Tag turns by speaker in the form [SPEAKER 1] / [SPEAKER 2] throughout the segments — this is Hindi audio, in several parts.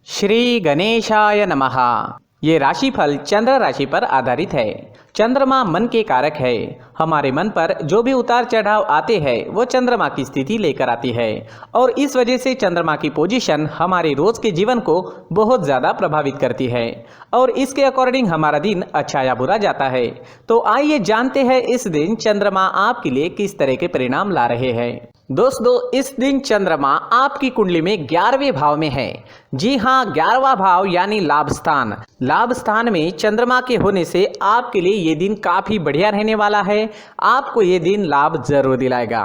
[SPEAKER 1] श्री गणेशाय नमः। ये राशिफल चंद्र राशि पर आधारित है। चंद्रमा मन के कारक है। हमारे मन पर जो भी उतार चढ़ाव आते हैं वो चंद्रमा की स्थिति लेकर आती है और इस वजह से चंद्रमा की पोजीशन हमारे रोज के जीवन को बहुत ज़्यादा प्रभावित करती है और इसके अकॉर्डिंग हमारा दिन अच्छा या बुरा जाता है। तो आइए जानते हैं इस दिन चंद्रमा आपके लिए किस तरह के परिणाम ला रहे हैं। दोस्तों, इस दिन चंद्रमा आपकी कुंडली में 11वें भाव में है। जी हाँ, 11वां भाव यानी लाभ स्थान। लाभ स्थान में चंद्रमा के होने से आपके लिए ये दिन काफी बढ़िया रहने वाला है। आपको ये दिन लाभ जरूर दिलाएगा।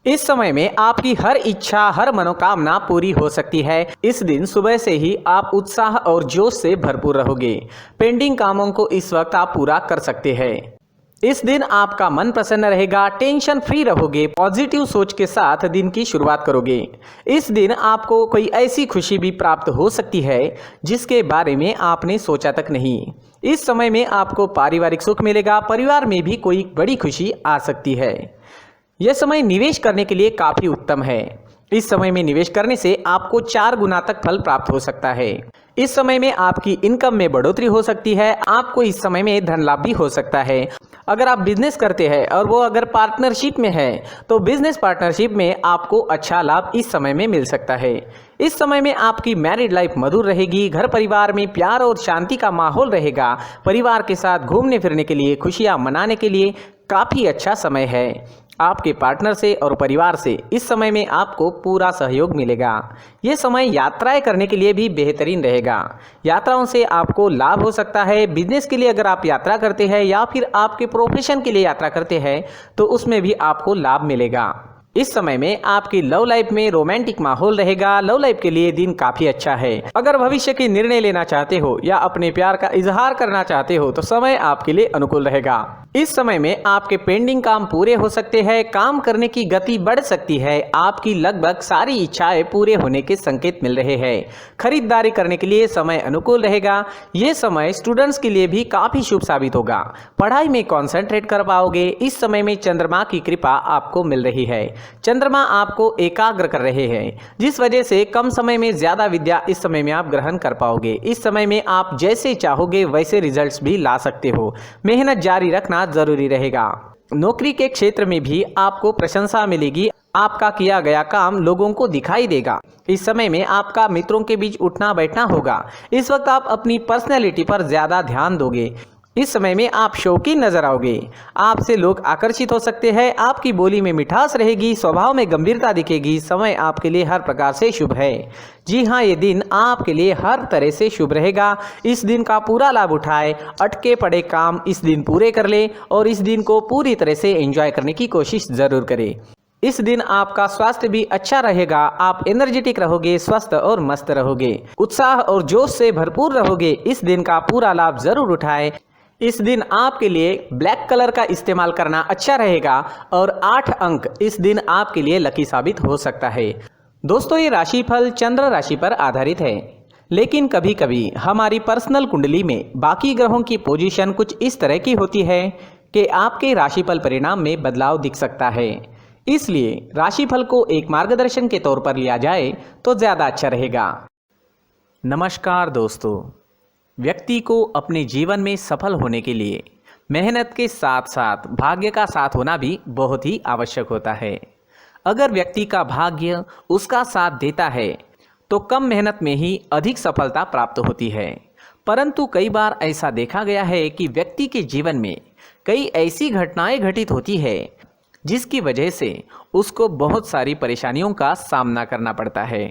[SPEAKER 1] इस समय में आपकी हर इच्छा, हर मनोकामना पूरी हो सकती है। इस दिन सुबह से ही आप उत्साह और जोश से भरपूर रहोगे। पेंडिंग कामों को इस वक्त आप पूरा कर सकते हैं। इस दिन आपका मन प्रसन्न रहेगा, टेंशन फ्री रहोगे, पॉजिटिव सोच के साथ दिन की शुरुआत करोगे। इस दिन आपको कोई ऐसी खुशी भी प्राप्त हो सकती है जिसके बारे में आपने सोचा तक नहीं। इस समय में आपको पारिवारिक सुख मिलेगा, परिवार में भी कोई बड़ी खुशी आ सकती है। यह समय निवेश करने के लिए काफी उत्तम है। इस समय में निवेश करने से आपको 4 गुना तक फल प्राप्त हो सकता है। इस समय में आपकी इनकम में बढ़ोतरी हो सकती है। आपको इस समय में धन लाभ भी हो सकता है। अगर आप बिजनेस करते हैं और वो अगर पार्टनरशिप में है तो बिजनेस पार्टनरशिप में आपको अच्छा लाभ इस समय में मिल सकता है। इस समय में आपकी मैरिड लाइफ मधुर रहेगी। घर परिवार में प्यार और शांति का माहौल रहेगा। परिवार के साथ घूमने फिरने के लिए, खुशियां मनाने के लिए काफ़ी अच्छा समय है। आपके पार्टनर से और परिवार से इस समय में आपको पूरा सहयोग मिलेगा। ये समय यात्राएं करने के लिए भी बेहतरीन रहेगा। यात्राओं से आपको लाभ हो सकता है। बिजनेस के लिए अगर आप यात्रा करते हैं या फिर आपके प्रोफेशन के लिए यात्रा करते हैं तो उसमें भी आपको लाभ मिलेगा। इस समय में आपकी लव लाइफ में रोमांटिक माहौल रहेगा। लव लाइफ के लिए दिन काफी अच्छा है। अगर भविष्य के निर्णय लेना चाहते हो या अपने प्यार का इजहार करना चाहते हो तो समय आपके लिए अनुकूल रहेगा। इस समय में आपके पेंडिंग काम पूरे हो सकते हैं। काम करने की गति बढ़ सकती है। आपकी लगभग सारी इच्छाएं पूरे होने के संकेत मिल रहे हैं। खरीदारी करने के लिए समय अनुकूल रहेगा। ये समय स्टूडेंट्स के लिए भी काफी शुभ साबित होगा। पढ़ाई में कॉन्सेंट्रेट कर पाओगे। इस समय में चंद्रमा की कृपा आपको मिल रही है। चंद्रमा आपको एकाग्र कर रहे हैं जिस वजह से कम समय में ज्यादा विद्या इस समय में आप ग्रहण कर पाओगे। इस समय में आप जैसे चाहोगे वैसे रिजल्ट्स भी ला सकते हो। मेहनत जारी रखना जरूरी रहेगा। नौकरी के क्षेत्र में भी आपको प्रशंसा मिलेगी। आपका किया गया काम लोगों को दिखाई देगा। इस समय में आपका मित्रों के बीच उठना बैठना होगा। इस वक्त आप अपनी पर्सनैलिटी पर ज्यादा ध्यान दोगे। इस समय में आप शौकीन नजर आओगे। आपसे लोग आकर्षित हो सकते हैं। आपकी बोली में मिठास रहेगी, स्वभाव में गंभीरता दिखेगी। समय आपके लिए हर प्रकार से शुभ है। जी हाँ, ये दिन आपके लिए हर तरह से शुभ रहेगा। इस दिन का पूरा लाभ उठाए। अटके पड़े काम इस दिन पूरे कर ले और इस दिन को पूरी तरह से एंजॉय करने की कोशिश जरूर करें। इस दिन आपका स्वास्थ्य भी अच्छा रहेगा। आप एनर्जेटिक रहोगे, स्वस्थ और मस्त रहोगे, उत्साह और जोश से भरपूर रहोगे। इस दिन का पूरा लाभ जरूर उठाएं। इस दिन आपके लिए ब्लैक कलर का इस्तेमाल करना अच्छा रहेगा और 8 अंक इस दिन आपके लिए लकी साबित हो सकता है। दोस्तों, ये राशिफल चंद्र राशि पर आधारित है, लेकिन कभी कभी हमारी पर्सनल कुंडली में बाकी ग्रहों की पोजीशन कुछ इस तरह की होती है कि आपके राशिफल परिणाम में बदलाव दिख सकता है। इसलिए राशिफल को एक मार्गदर्शन के तौर पर लिया जाए तो ज़्यादा अच्छा रहेगा। नमस्कार दोस्तों, व्यक्ति को अपने जीवन में सफल होने के लिए मेहनत के साथ साथ भाग्य का साथ होना भी बहुत ही आवश्यक होता है। अगर व्यक्ति का भाग्य उसका साथ देता है तो कम मेहनत में ही अधिक सफलता प्राप्त होती है। परंतु कई बार ऐसा देखा गया है कि व्यक्ति के जीवन में कई ऐसी घटनाएं घटित होती है जिसकी वजह से उसको बहुत सारी परेशानियों का सामना करना पड़ता है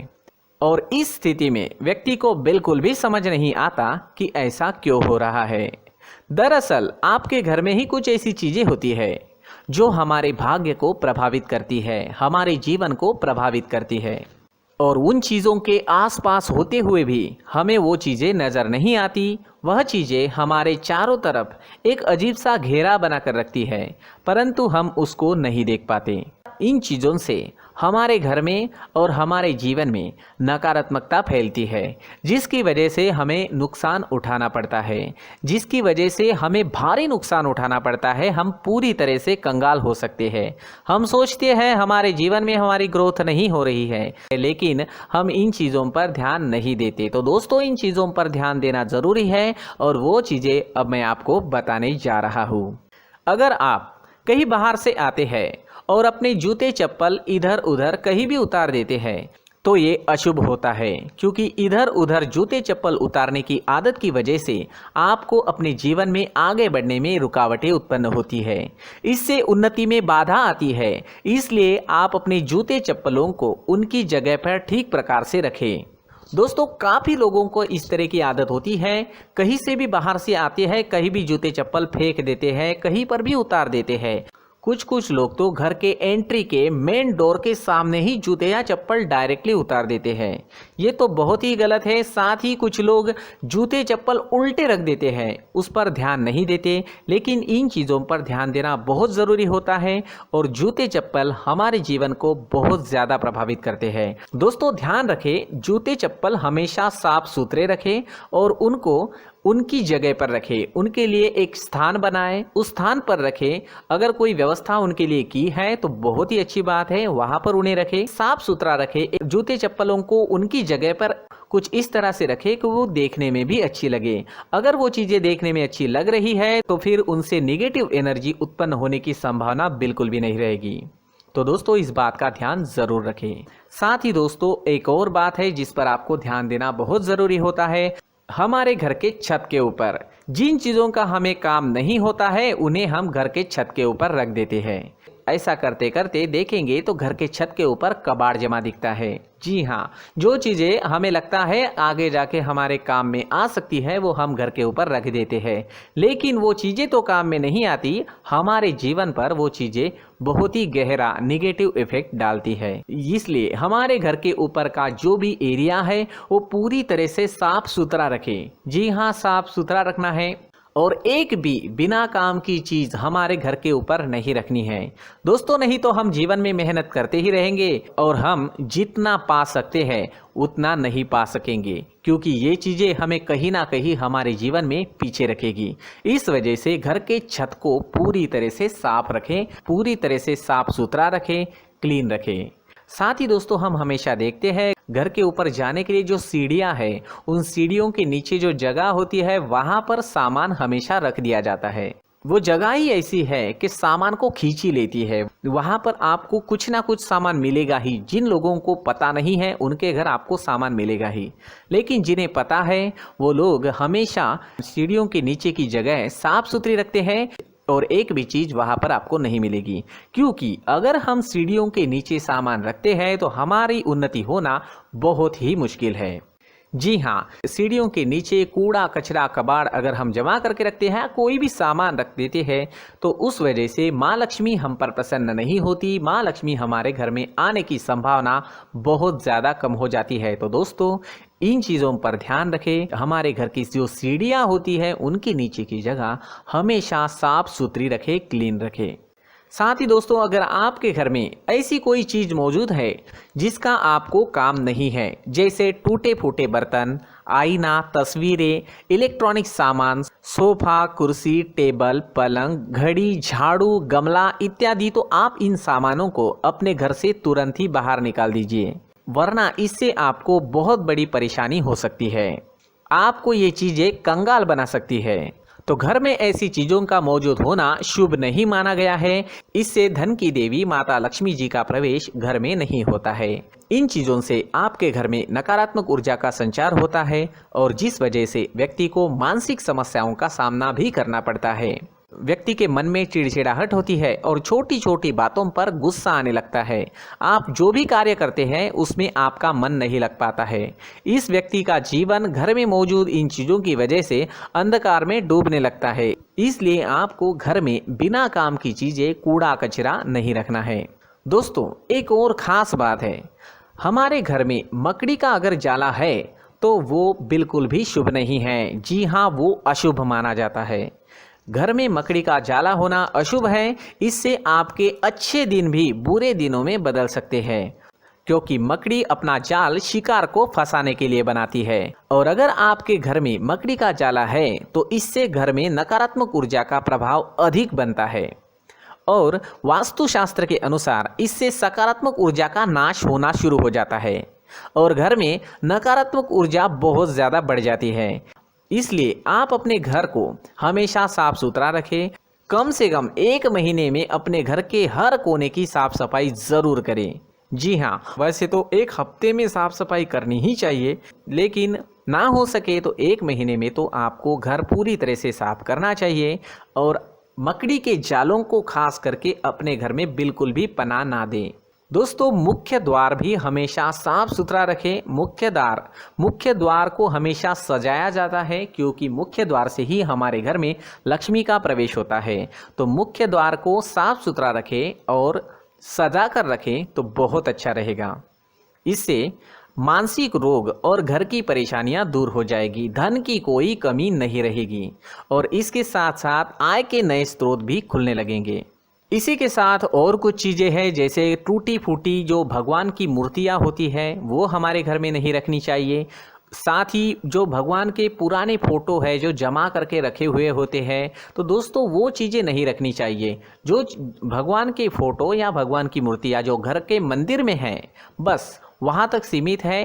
[SPEAKER 1] और इस स्थिति में व्यक्ति को बिल्कुल भी समझ नहीं आता कि ऐसा क्यों हो रहा है। दरअसल आपके घर में ही कुछ ऐसी चीजें होती है जो हमारे भाग्य को प्रभावित करती है, हमारे जीवन को प्रभावित करती है और उन चीज़ों के आसपास होते हुए भी हमें वो चीज़ें नज़र नहीं आती, वह चीज़ें हमारे चारों तरफ एक अजीब सा घेरा बनाकर रखती है, परंतु हम उसको नहीं देख पाते। इन चीज़ों से हमारे घर में और हमारे जीवन में नकारात्मकता फैलती है, जिसकी वजह से हमें नुकसान उठाना पड़ता है, जिसकी वजह से हमें भारी नुकसान उठाना पड़ता है। हम पूरी तरह से कंगाल हो सकते हैं। हम सोचते हैं हमारे जीवन में हमारी ग्रोथ नहीं हो रही है, लेकिन हम इन चीज़ों पर ध्यान नहीं देते। तो दोस्तों, इन चीज़ों पर ध्यान देना ज़रूरी है और वो चीज़ें अब मैं आपको बताने जा रहा हूँ। अगर आप कहीं बाहर से आते हैं और अपने जूते चप्पल इधर उधर कहीं भी उतार देते हैं तो ये अशुभ होता है, क्योंकि इधर उधर जूते चप्पल उतारने की आदत की वजह से आपको अपने जीवन में आगे बढ़ने में रुकावटें उत्पन्न होती है। इससे उन्नति में बाधा आती है। इसलिए आप अपने जूते चप्पलों को उनकी जगह पर ठीक प्रकार से रखें। दोस्तों, काफ़ी लोगों को इस तरह की आदत होती है, कहीं से भी बाहर से आते हैं, कहीं भी जूते चप्पल फेंक देते हैं, कहीं पर भी उतार देते हैं। कुछ लोग तो घर के एंट्री के मेन डोर के सामने ही जूते या चप्पल डायरेक्टली उतार देते हैं। ये तो बहुत ही गलत है। साथ ही कुछ लोग जूते चप्पल उल्टे रख देते हैं, उस पर ध्यान नहीं देते। लेकिन इन चीज़ों पर ध्यान देना बहुत ज़रूरी होता है और जूते चप्पल हमारे जीवन को बहुत ज़्यादा प्रभावित करते हैं। दोस्तों, ध्यान रखें, जूते चप्पल हमेशा साफ सुथरे रखें और उनको उनकी जगह पर रखें। उनके लिए एक स्थान बनाएं, उस स्थान पर रखें। अगर कोई व्यवस्था उनके लिए की है तो बहुत ही अच्छी बात है, वहां पर उन्हें रखें, साफ सुथरा रखें। जूते चप्पलों को उनकी जगह पर कुछ इस तरह से रखें कि वो देखने में भी अच्छी लगे। अगर वो चीज़ें देखने में अच्छी लग रही है तो फिर उनसे नेगेटिव एनर्जी उत्पन्न होने की संभावना बिल्कुल भी नहीं रहेगी। तो दोस्तों, इस बात का ध्यान ज़रूर रखें। साथ ही दोस्तों, एक और बात है जिस पर आपको ध्यान देना बहुत ज़रूरी होता है। हमारे घर के छत के ऊपर जिन चीज़ों का हमें काम नहीं होता है उन्हें हम घर के छत के ऊपर रख देते हैं। ऐसा करते करते देखेंगे तो घर के छत के ऊपर कबाड़ जमा दिखता है। जी हाँ, जो चीज़ें हमें लगता है आगे जाके हमारे काम में आ सकती है वो हम घर के ऊपर रख देते हैं, लेकिन वो चीज़ें तो काम में नहीं आती। हमारे जीवन पर वो चीज़ें बहुत ही गहरा निगेटिव इफेक्ट डालती है। इसलिए हमारे घर के ऊपर का जो भी एरिया है वो पूरी तरह से साफ सुथरा रखें। जी हाँ, साफ सुथरा रखना है और एक भी बिना काम की चीज़ हमारे घर के ऊपर नहीं रखनी है। दोस्तों, नहीं तो हम जीवन में मेहनत करते ही रहेंगे और हम जितना पा सकते हैं उतना नहीं पा सकेंगे, क्योंकि ये चीज़ें हमें कहीं ना कहीं हमारे जीवन में पीछे रखेगी। इस वजह से घर के छत को पूरी तरह से साफ रखें, पूरी तरह से साफ सुथरा रखें, क्लीन रखें। साथ ही दोस्तों, हम हमेशा देखते हैं घर के ऊपर जाने के लिए जो सीढ़ियां हैं, उन सीढ़ियों के नीचे जो जगह होती है वहां पर सामान हमेशा रख दिया जाता है। वो जगह ही ऐसी है कि सामान को खींची लेती है। वहां पर आपको कुछ ना कुछ सामान मिलेगा ही। जिन लोगों को पता नहीं है उनके घर आपको सामान मिलेगा ही, लेकिन जिन्हें पता है वो लोग हमेशा सीढ़ियों के नीचे की जगह साफ सुथरी रखते हैं और एक भी चीज़ वहाँ पर आपको नहीं मिलेगी। क्योंकि अगर हम सीढ़ियों के नीचे सामान रखते हैं तो हमारी उन्नति होना बहुत ही मुश्किल है। जी हाँ, सीढ़ियों के नीचे कूड़ा कचरा कबाड़ अगर हम जमा करके रखते हैं, कोई भी सामान रख देते हैं, तो उस वजह से माँ लक्ष्मी हम पर प्रसन्न नहीं होती। माँ लक्ष्मी हमारे घर में आने की संभावना बहुत ज़्यादा कम हो जाती है। तो दोस्तों, इन चीज़ों पर ध्यान रखें। हमारे घर की जो सीढ़ियाँ होती है उनके नीचे की जगह हमेशा साफ सुथरी रखें, क्लीन रखें। साथ ही दोस्तों, अगर आपके घर में ऐसी कोई चीज़ मौजूद है जिसका आपको काम नहीं है, जैसे टूटे फूटे बर्तन, आईना, तस्वीरें, इलेक्ट्रॉनिक सामान, सोफा, कुर्सी, टेबल, पलंग, घड़ी, झाड़ू, गमला इत्यादि, तो आप इन सामानों को अपने घर से तुरंत ही बाहर निकाल दीजिए, वरना इससे आपको बहुत बड़ी परेशानी हो सकती है। आपको ये चीज़ें कंगाल बना सकती है। तो घर में ऐसी चीज़ों का मौजूद होना शुभ नहीं माना गया है। इससे धन की देवी माता लक्ष्मी जी का प्रवेश घर में नहीं होता है। इन चीज़ों से आपके घर में नकारात्मक ऊर्जा का संचार होता है और जिस वजह से व्यक्ति को मानसिक समस्याओं का सामना भी करना पड़ता है। व्यक्ति के मन में चिड़चिड़ाहट होती है और छोटी छोटी बातों पर गुस्सा आने लगता है। आप जो भी कार्य करते हैं उसमें आपका मन नहीं लग पाता है। इस व्यक्ति का जीवन घर में मौजूद इन चीज़ों की वजह से अंधकार में डूबने लगता है। इसलिए आपको घर में बिना काम की चीज़ें, कूड़ा कचरा नहीं रखना है। दोस्तों, एक और ख़ास बात है, हमारे घर में मकड़ी का अगर जाला है दोस्तों वो बिल्कुल भी शुभ नहीं है। जी हाँ, वो अशुभ माना जाता है। घर में मकड़ी का जाला होना अशुभ है। इससे आपके अच्छे दिन भी बुरे दिनों में बदल सकते हैं, क्योंकि मकड़ी अपना जाल शिकार को फंसाने के लिए बनाती है। और अगर आपके घर में मकड़ी का जाला है तो इससे घर में नकारात्मक ऊर्जा का प्रभाव अधिक बनता है और वास्तुशास्त्र के अनुसार इससे सकारात्मक ऊर्जा का नाश होना शुरू हो जाता है और घर में नकारात्मक ऊर्जा बहुत ज़्यादा बढ़ जाती है। इसलिए आप अपने घर को हमेशा साफ सुथरा रखें। कम से कम 1 महीने में अपने घर के हर कोने की साफ सफाई ज़रूर करें। जी हाँ, वैसे तो 1 हफ्ते में साफ सफाई करनी ही चाहिए, लेकिन ना हो सके तो 1 महीने में तो आपको घर पूरी तरह से साफ करना चाहिए और मकड़ी के जालों को खास करके अपने घर में बिल्कुल भी पनाह ना दें। दोस्तों, मुख्य द्वार भी हमेशा साफ सुथरा रखें। मुख्य द्वार को हमेशा सजाया जाता है, क्योंकि मुख्य द्वार से ही हमारे घर में लक्ष्मी का प्रवेश होता है। तो मुख्य द्वार को साफ सुथरा रखें और सजा कर रखें तो बहुत अच्छा रहेगा। इससे मानसिक रोग और घर की परेशानियां दूर हो जाएगी, धन की कोई कमी नहीं रहेगी और इसके साथ साथ आय के नए स्रोत भी खुलने लगेंगे। इसी के साथ और कुछ चीज़ें हैं, जैसे टूटी फूटी जो भगवान की मूर्तियां होती है वो हमारे घर में नहीं रखनी चाहिए। साथ ही जो भगवान के पुराने फ़ोटो है जो जमा करके रखे हुए होते हैं, तो दोस्तों वो चीज़ें नहीं रखनी चाहिए। जो भगवान के फ़ोटो या भगवान की मूर्तियाँ जो घर के मंदिर में हैं, बस वहाँ तक सीमित है।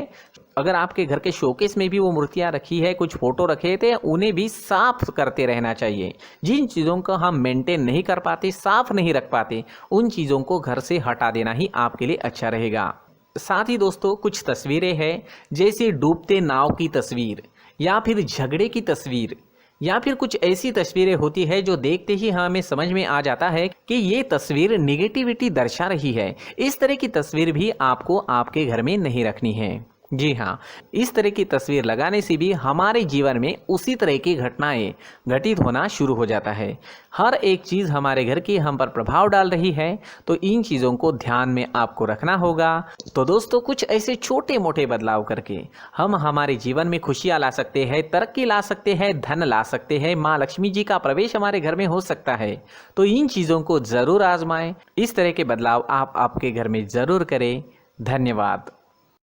[SPEAKER 1] अगर आपके घर के शोकेस में भी वो मूर्तियाँ रखी है, कुछ फ़ोटो रखे थे, उन्हें भी साफ़ करते रहना चाहिए। जिन चीज़ों को हम मेंटेन नहीं कर पाते, साफ़ नहीं रख पाते, उन चीज़ों को घर से हटा देना ही आपके लिए अच्छा रहेगा। साथ ही दोस्तों, कुछ तस्वीरें हैं, जैसे डूबते नाव की तस्वीर या फिर झगड़े की तस्वीर या फिर कुछ ऐसी तस्वीरें होती है जो देखते ही हमें समझ में आ जाता है कि ये तस्वीर निगेटिविटी दर्शा रही है। इस तरह की तस्वीर भी आपको आपके घर में नहीं रखनी है। जी हाँ, इस तरह की तस्वीर लगाने से भी हमारे जीवन में उसी तरह की घटनाएं घटित होना शुरू हो जाता है। हर एक चीज़ हमारे घर की हम पर प्रभाव डाल रही है, तो इन चीज़ों को ध्यान में आपको रखना होगा। तो दोस्तों, कुछ ऐसे छोटे मोटे बदलाव करके हम हमारे जीवन में खुशियाँ ला सकते हैं, तरक्की ला सकते हैं, धन ला सकते हैं, माँ लक्ष्मी जी का प्रवेश हमारे घर में हो सकता है। तो इन चीज़ों को ज़रूर आजमाएं। इस तरह के बदलाव आप आपके घर में ज़रूर करें। धन्यवाद।